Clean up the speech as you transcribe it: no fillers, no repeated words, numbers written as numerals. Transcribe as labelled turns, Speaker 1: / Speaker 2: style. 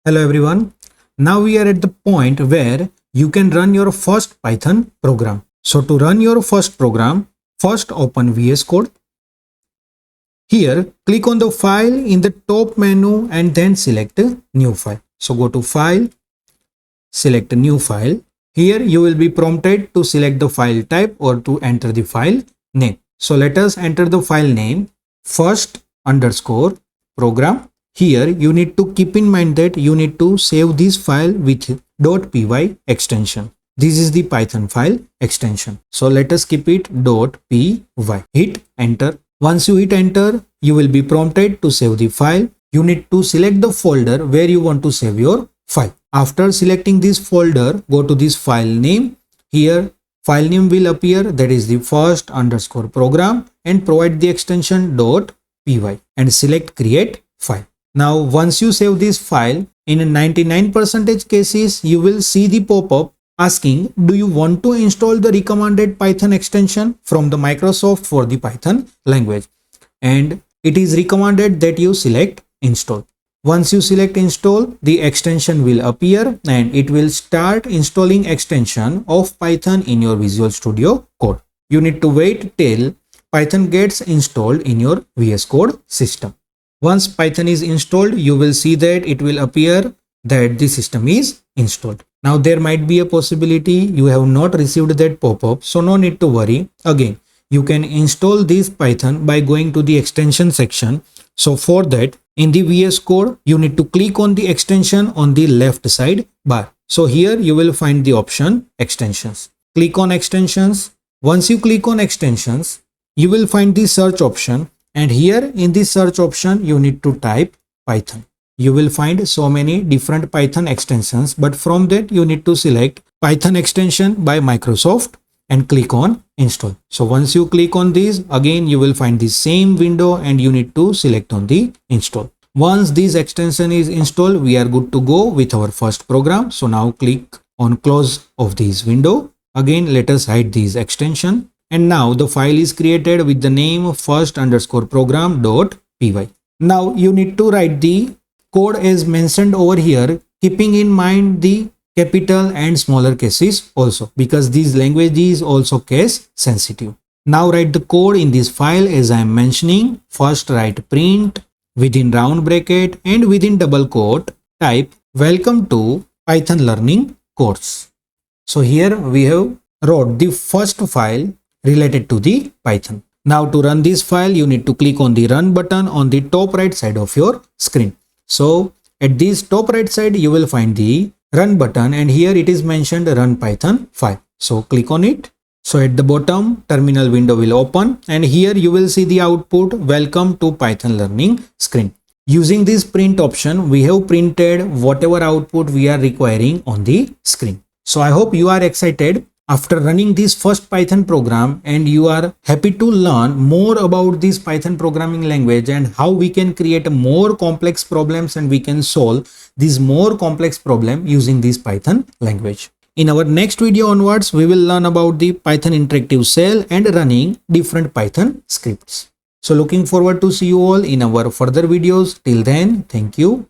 Speaker 1: Hello everyone. Now we are at the point where you can run your first Python program. So to run your first program, first open VS Code. Here, click on the file in the top menu and then select new file. So go to file, select new file. Here you will be prompted to select the file type or to enter the file name. So let us enter the file name first underscore program. Here you need to keep in mind that you need to save this file with .py extension. This is the Python file extension. So let us keep it .py. Hit enter. Once you hit enter, you will be prompted to save the file. You need to select the folder where you want to save your file. After selecting this folder, go to this file name. Here file name will appear, that is the first underscore program, and provide the extension .py and select create file. Now once you save this file, in 99% cases you will see the pop-up asking, do you want to install the recommended Python extension from the Microsoft for the Python language? And it is recommended that you select install. Once you select install, the extension will appear and it will start installing extension of Python in your Visual Studio Code. You need to wait till Python gets installed in your VS Code system. Once Python is installed, you will see that it will appear that the system is installed. Now there might be a possibility you have not received that pop-up, so no need to worry. Again, you can install this Python by going to the extension section. So for that, in the VS Code, you need to click on the extension on the left side bar. So here you will find the option extensions. Click on extensions. Once you click on extensions, you will find the search option, and here in the search option you need to type Python. You will find so many different Python extensions, but from that you need to select Python extension by Microsoft and click on install. So once you click on this, again you will find the same window and you need to select on the install. Once this extension is installed, we are good to go with our first program. So now click on close of this window. Again, let us hide this extension. And now the file is created with the name first underscore program.py. Now you need to write the code as mentioned over here, keeping in mind the capital and smaller cases also, because this language is also case sensitive. Now write the code in this file as I am mentioning. First write print within round bracket and within double quote type welcome to Python learning course. So here we have wrote the first file related to the Python. Now to run this file, you need to click on the run button on the top right side of your screen. So at this top right side, you will find the run button, and here it is mentioned run Python file. So click on it. So at the bottom, terminal window will open, and here you will see the output welcome to Python learning screen. Using this print option, we have printed whatever output we are requiring on the screen. So I hope you are excited after running this first Python program and you are happy to learn more about this Python programming language and how we can create more complex problems and we can solve this more complex problem using this Python language. In our next video onwards, we will learn about the Python interactive shell and running different Python scripts. So looking forward to see you all in our further videos. Till then, thank you.